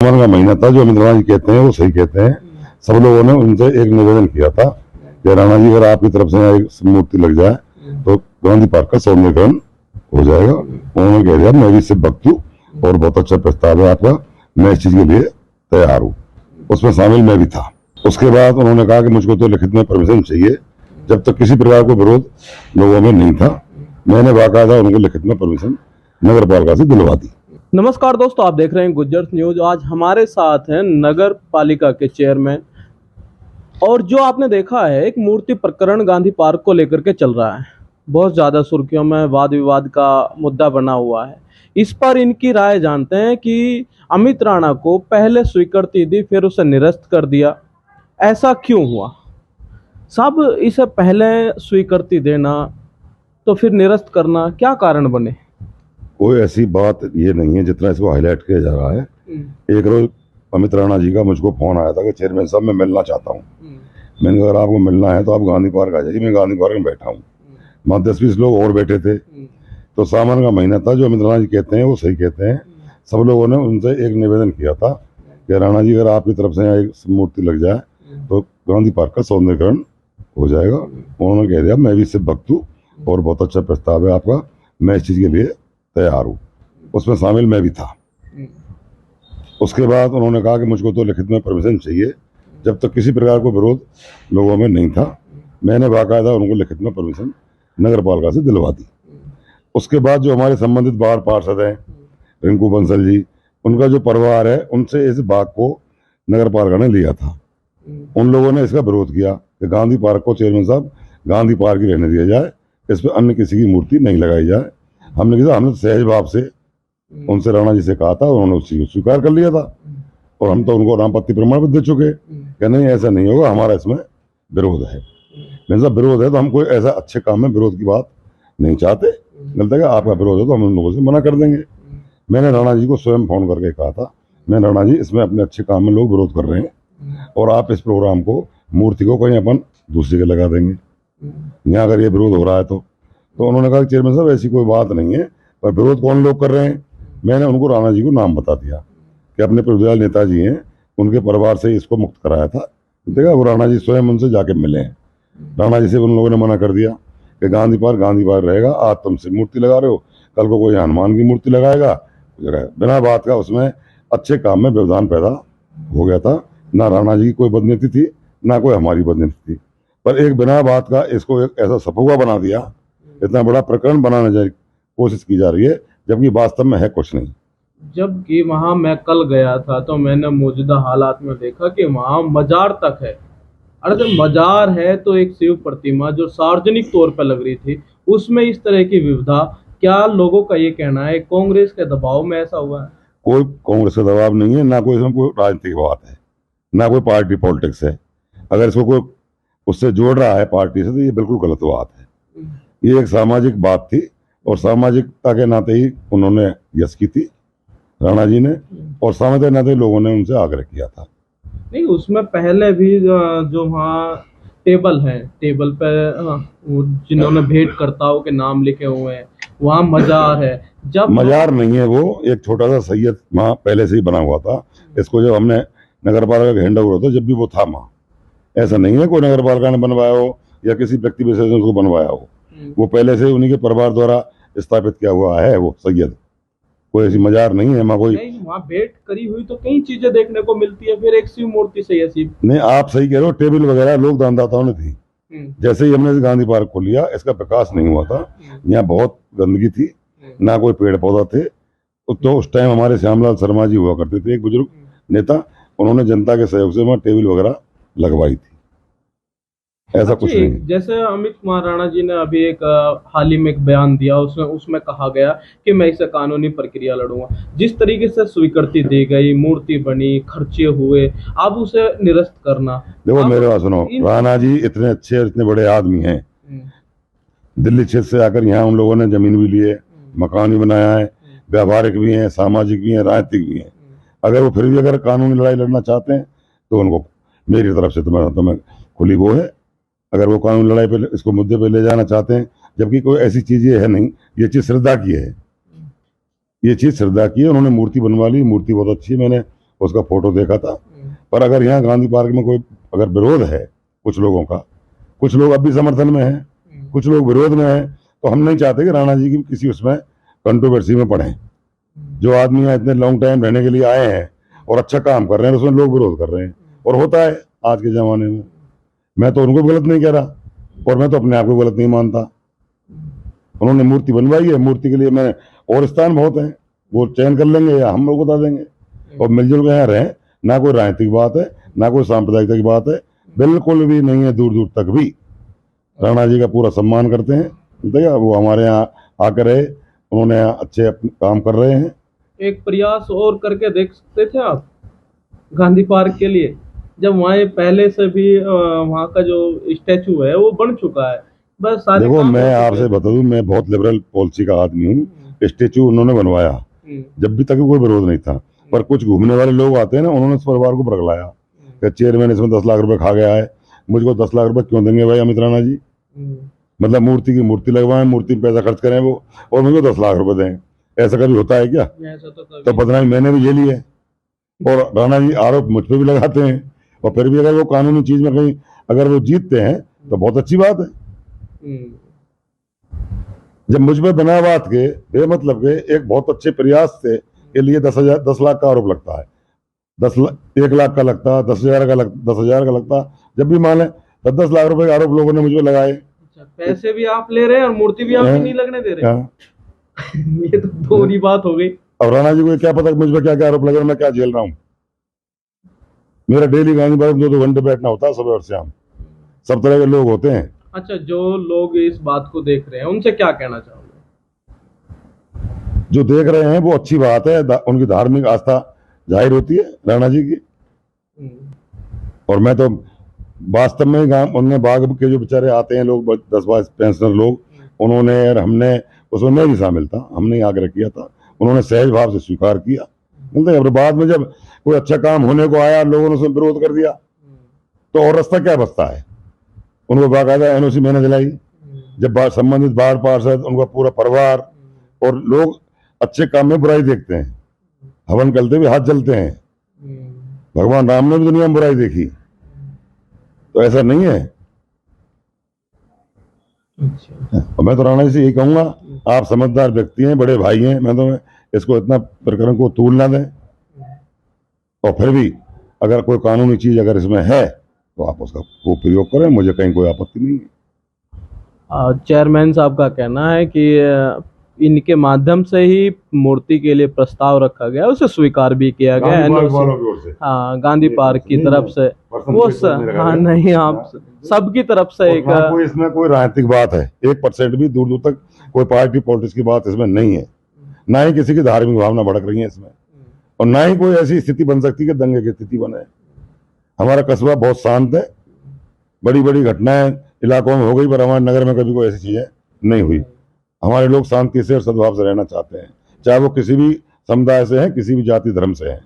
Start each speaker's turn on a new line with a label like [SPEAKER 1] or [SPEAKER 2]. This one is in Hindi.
[SPEAKER 1] का महीना था। जो अमित राणा जी कहते हैं वो सही कहते हैं। सब लोगों ने उनसे एक निवेदन किया था कि राणा जी अगर आपकी तरफ से एक मूर्ति लग जाए तो गांधी पार्क का सौंदर्यकरण हो जाएगा। उन्होंने कह दिया मैं भी इससे भक्त हूँ और बहुत अच्छा प्रस्ताव है आपका, मैं इस चीज के लिए तैयार हूँ। उसमें शामिल मैं भी था। उसके बाद उन्होंने कहा कि मुझको तो लिखित में परमिशन चाहिए। जब तक किसी प्रकार को विरोध लोगों में नहीं था, मैंने बाकायदा उनको लिखित में परमिशन नगर पालिका से दिलवा दी।
[SPEAKER 2] नमस्कार दोस्तों, आप देख रहे हैं गुज्जर न्यूज। आज हमारे साथ हैं नगर पालिका के चेयरमैन। और जो आपने देखा है, एक मूर्ति प्रकरण गांधी पार्क को लेकर के चल रहा है। बहुत ज्यादा सुर्खियों में वाद विवाद का मुद्दा बना हुआ है। इस पर इनकी राय जानते हैं कि अमित राणा को पहले स्वीकृति दी, फिर उसे निरस्त कर दिया। ऐसा क्यों हुआ साहब? इसे पहले स्वीकृति देना तो फिर निरस्त करना, क्या कारण बने?
[SPEAKER 1] कोई ऐसी बात ये नहीं है जितना इसको हाईलाइट किया जा रहा है। एक रोज अमित राणा जी का मुझको फोन आया था कि चेयरमैन साहब मैं मिलना चाहता हूँ। मैंने कहा अगर आपको मिलना है तो आप गांधी पार्क आ जाइए। मैं गांधी पार्क में बैठा हूँ, वहाँ 10-20 लोग और बैठे थे। तो सावन का महीना था। जो अमित राणा जी कहते हैं वो सही कहते हैं। सब लोगों ने उनसे एक निवेदन किया था कि राणा जी अगर आपकी तरफ से एक मूर्ति लग जाए तो गांधी पार्क का सौंदर्यकरण हो जाएगा। उन्होंने कह दिया मैं भी इससे भक्त हूँ और बहुत अच्छा प्रस्ताव है आपका, मैं इस चीज के लिए तैयार हूँ। उसमें शामिल मैं भी था। उसके बाद उन्होंने कहा कि मुझको तो लिखित में परमिशन चाहिए। जब तक किसी प्रकार को विरोध लोगों में नहीं था, मैंने बाकायदा उनको लिखित में परमिशन नगर पालिका से दिलवा दी। उसके बाद जो हमारे संबंधित बाहर पार्षद हैं, रिंकू बंसल जी, उनका जो परिवार है, उनसे इस बाग को नगर पालिका ने लिया था। उन लोगों ने इसका विरोध किया कि गांधी पार्क को चेयरमैन साहब गांधी पार्क ही रहने दिया जाए, इस पर अन्य किसी की मूर्ति नहीं लगाई जाए। हमने तो सहज भाव से उनसे राणा जी से कहा था, उन्होंने उस चीज को स्वीकार कर लिया था और हम तो उनको नामपत्ति प्रमाण पत्र दे चुके कि नहीं ऐसा नहीं होगा, हमारा इसमें विरोध है। मैंने साहब विरोध है तो हम कोई ऐसा अच्छे काम में विरोध की बात नहीं चाहते। गलत है कि आपका विरोध है तो हम उन लोगों से मना कर देंगे। मैंने राणा जी को स्वयं फोन करके कहा था, मैं राणा जी इसमें अपने अच्छे काम में लोग विरोध कर रहे हैं और आप इस प्रोग्राम को मूर्ति को कहीं अपन दूसरी के लगा देंगे यहाँ अगर ये विरोध हो रहा है तो उन्होंने कहा चेयरमैन साहब ऐसी कोई बात नहीं है, पर विरोध कौन लोग कर रहे हैं। मैंने उनको राणा जी को नाम बता दिया कि अपने प्रज्वल नेताजी हैं, उनके परिवार से इसको मुक्त कराया था। देखा वो राणा जी स्वयं उनसे जाके मिले हैं। राणा जी से उन लोगों ने मना कर दिया कि गांधी पार्क रहेगा। आज तुम से मूर्ति लगा रहे हो, कल को कोई हनुमान की मूर्ति लगाएगा। बिना बात का उसमें अच्छे काम में व्यवधान पैदा हो गया था। ना राणा जी की कोई बदनीति थी, ना कोई हमारी बदनीति थी, पर एक बिना बात का इसको एक ऐसा सफुआ बना दिया, इतना बड़ा प्रकरण बनाने की कोशिश की जा रही है, जबकि वास्तव में है कुछ नहीं।
[SPEAKER 2] जबकि वहां मैं कल गया था तो मैंने मौजूदा हालात में देखा कि वहां मजार तक है। अरे जब मजार है तो एक शिव प्रतिमा जो सार्वजनिक तौर पर लग रही थी, उसमें इस तरह की विविधता, क्या लोगों का ये कहना है कांग्रेस के दबाव में ऐसा हुआ है?
[SPEAKER 1] कोई कांग्रेस का दबाव नहीं है, ना कोई इसमें कोई राजनीतिक बात है, ना कोई पार्टी पॉलिटिक्स है। अगर इसको कोई उससे जोड़ रहा है पार्टी से तो ये बिल्कुल गलत बात है। ये एक सामाजिक बात थी और सामाजिकता के नाते ही उन्होंने यस की थी राणा जी ने, और सामाजिक के नाते लोगों ने उनसे आग्रह किया था।
[SPEAKER 2] नहीं, उसमें पहले भी जो वहाँ टेबल है, टेबल पे जिन्होंने भेंटकर्ताओं के नाम लिखे हुए हैं, वहाँ मजार है। जब
[SPEAKER 1] मजार नहीं है, वो एक छोटा सा सैयद वहाँ पहले से ही बना हुआ था। इसको जब हमने नगर पालिका का हैंड ओवर होता जब भी वो था वहाँ, ऐसा नहीं है कोई नगर पालिका ने बनवाया हो या किसी व्यक्ति विशेष ने उसको बनवाया हो। वो पहले से उन्हीं के परिवार द्वारा स्थापित किया हुआ है वो सैयद, कोई ऐसी मजार नहीं है।
[SPEAKER 2] वहाँ भेंट करी हुई तो कई चीजें देखने को मिलती है, फिर एक शिव मूर्ति से ऐसी
[SPEAKER 1] नहीं, आप सही कह रहे हो, टेबल वगैरह लोग दानदाताओं ने थी। जैसे ही हमने गांधी पार्क खोल लिया, इसका विकास नहीं हुआ था। यहाँ बहुत गंदगी थी, ना कोई पेड़ पौधा थे। तो उस टाइम हमारे श्यामलाल शर्मा जी हुआ करते थे, एक बुजुर्ग नेता, उन्होंने जनता के सहयोग से वहाँ टेबल वगैरह लगवाई थी। ऐसा कुछ नहीं।
[SPEAKER 2] जैसे अमित कुमार राणा जी ने अभी एक हाल ही में एक बयान दिया, उसमें कहा गया कि मैं इसे कानूनी प्रक्रिया लड़ूंगा। जिस तरीके से स्वीकृति दी गई, मूर्ति बनी, खर्चे हुए, अब उसे निरस्त करना।
[SPEAKER 1] देखो मेरे बात सुनो, राणा जी इतने अच्छे और इतने बड़े आदमी हैं। दिल्ली क्षेत्र से आकर यहाँ उन लोगों ने जमीन भी ली है, मकान भी बनाया है, व्यावहारिक भी है, सामाजिक भी है, राजनीतिक भी है। अगर वो फिर भी अगर कानूनी लड़ाई लड़ना चाहते हैं तो उनको मेरी तरफ से तुम्हें खुली वो है। अगर वो कानूनी लड़ाई पे इसको मुद्दे पे ले जाना चाहते हैं, जबकि कोई ऐसी चीज ये है नहीं, ये चीज श्रद्धा की है। ये चीज श्रद्धा की है। उन्होंने मूर्ति बनवा ली, मूर्ति बहुत अच्छी है। मैंने उसका फोटो देखा था। पर अगर यहाँ गांधी पार्क में कोई अगर विरोध है कुछ लोगों का, कुछ लोग अब भी समर्थन में हैं, कुछ लोग विरोध में हैं, तो हम नहीं चाहते कि राणा जी की किसी उसमें कंट्रोवर्सी में पड़े। जो आदमी यहाँ इतने लॉन्ग टाइम रहने के लिए आए हैं और अच्छा काम कर रहे हैं, उसमें लोग विरोध कर रहे हैं, और होता है आज के जमाने में। मैं तो उनको गलत नहीं कह रहा, और मैं तो अपने आप को गलत नहीं मानता। उन्होंने मूर्ति बनवाई है, मूर्ति के लिए मैं, और स्थान बहुत है, वो चयन कर लेंगे या हम लोग बता देंगे, और मिलजुल के यहाँ रहें। ना कोई राजनीतिक बात है, ना कोई सांप्रदायिकता की बात है, बिल्कुल भी नहीं है। दूर दूर तक भी राणा जी का पूरा सम्मान करते हैं। देखिए वो हमारे यहाँ आकर रहे, उन्होंने अच्छे अपने काम कर रहे हैं।
[SPEAKER 2] एक प्रयास और करके देख सकते थे आप गांधी पार्क के लिए, जब वहाँ पहले से भी वहाँ का जो स्टैचू है वो बन चुका है, बस सारे
[SPEAKER 1] देखो
[SPEAKER 2] काम
[SPEAKER 1] मैं
[SPEAKER 2] हो चुके
[SPEAKER 1] आपसे
[SPEAKER 2] हैं।
[SPEAKER 1] बता दूं, मैं बहुत लिबरल पॉलिसी का आदमी हूँ। स्टेचू उन्होंने बनवाया, जब भी तक कोई विरोध नहीं था, पर कुछ घूमने वाले लोग आते हैं ना, उन्होंने इस परिवार को भड़कलाया कि चेयरमैन इसमें 10 लाख रुपए खा गया है। मुझको 10 लाख रुपए क्यों देंगे भाई अमित राणा जी? मतलब मूर्ति की मूर्ति लगवाएं, मूर्ति में पैसा खर्च करें वो, और मुझको 10 लाख रुपए दें? ऐसा कभी होता है क्या?
[SPEAKER 2] ऐसा तो
[SPEAKER 1] तो बदनामी मैंने भी ये ली है, और राणा जी आरोप मुझ पे भी लगाते हैं। और फिर भी अगर वो कानूनी चीज में कहीं अगर वो जीतते हैं तो बहुत अच्छी बात है। जब मुझ पे बिना बात के बेमतलब के एक बहुत अच्छे प्रयास से के लिए 10 लाख का आरोप लगता है, 1 लाख का लगता, 10,000 का 10,000 का लगता, जब भी मान लें 10 लाख रुपए के आरोप लोगों ने मुझ पे लगाए।
[SPEAKER 2] अच्छा, पैसे भी आप ले रहे हैं और मूर्ति भी आप ही नहीं लगने दे रहे हैं। ये तो दोहरी बात हो गई।
[SPEAKER 1] अब राणा जी को क्या पता मुझ पे क्या क्या आरोप लग रहा है, मैं क्या झेल रहा हूँ। मेरा डेली गांधी पार्क में 2-2 घंटे बैठना होता है, सुबह और शाम। सब तरह के लोग होते हैं।
[SPEAKER 2] अच्छा, जो लोग इस बात को देख रहे हैं उनसे क्या कहना चाहोगे?
[SPEAKER 1] जो देख रहे हैं वो अच्छी बात है, उनकी धार्मिक आस्था जाहिर होती है राणा जी की। और मैं तो वास्तव में गांव उनने बाग के जो बेचारे आते हैं लोग, 10-12 पेंशनर लोग, उन्होंने और हमने उसमें मैं भी शामिल था, हमने आग्रह किया था, उन्होंने सहज भाव से स्वीकार किया। अब बाद में जब कोई अच्छा काम होने को आया, लोगों ने उसमें विरोध कर दिया, तो और रास्ता क्या बचता है? उनको बाकायदा एनओसी मैंने दिलाई। जब संबंधित बाढ़ पार्षद, उनका पूरा परिवार और लोग अच्छे काम में बुराई देखते हैं, हवन करते हुए हाथ जलते हैं। भगवान राम ने भी दुनिया में बुराई देखी, तो ऐसा नहीं है। अच्छा। मैं तो राणा जी से यही कहूंगा, आप समझदार व्यक्ति हैं, बड़े भाई हैं, मैं तो इसको इतना प्रकरण को तूल ना दें, और फिर भी अगर कोई कानूनी चीज अगर इसमें है तो आप उसका वो प्रयोग करें, मुझे कहीं कोई आपत्ति नहीं है।
[SPEAKER 2] चेयरमैन साहब का कहना है कि इनके माध्यम से ही मूर्ति के लिए प्रस्ताव रखा गया, उसे स्वीकार भी किया गया है। हाँ, गांधी पार्क की तरफ से वो हाँ नहीं, आप सबकी तरफ से एक
[SPEAKER 1] कोई इसमें कोई राजनीतिक बात है 1% भी दूर दूर तक कोई पार्टी पॉलिटिक्स की बात इसमें नहीं है। ना ही किसी की धार्मिक भावना भड़क रही है इसमें, और ना ही कोई ऐसी स्थिति बन सकती है कि दंगे की स्थिति बने। हमारा कस्बा बहुत शांत है, बड़ी बड़ी घटनाएं इलाकों में हो गई, पर हमारे नगर में कभी कोई ऐसी चीजें नहीं हुई। हमारे लोग शांति से और सद्भाव से रहना चाहते हैं, चाहे वो किसी भी समुदाय से हैं, किसी भी जाति धर्म से हैं।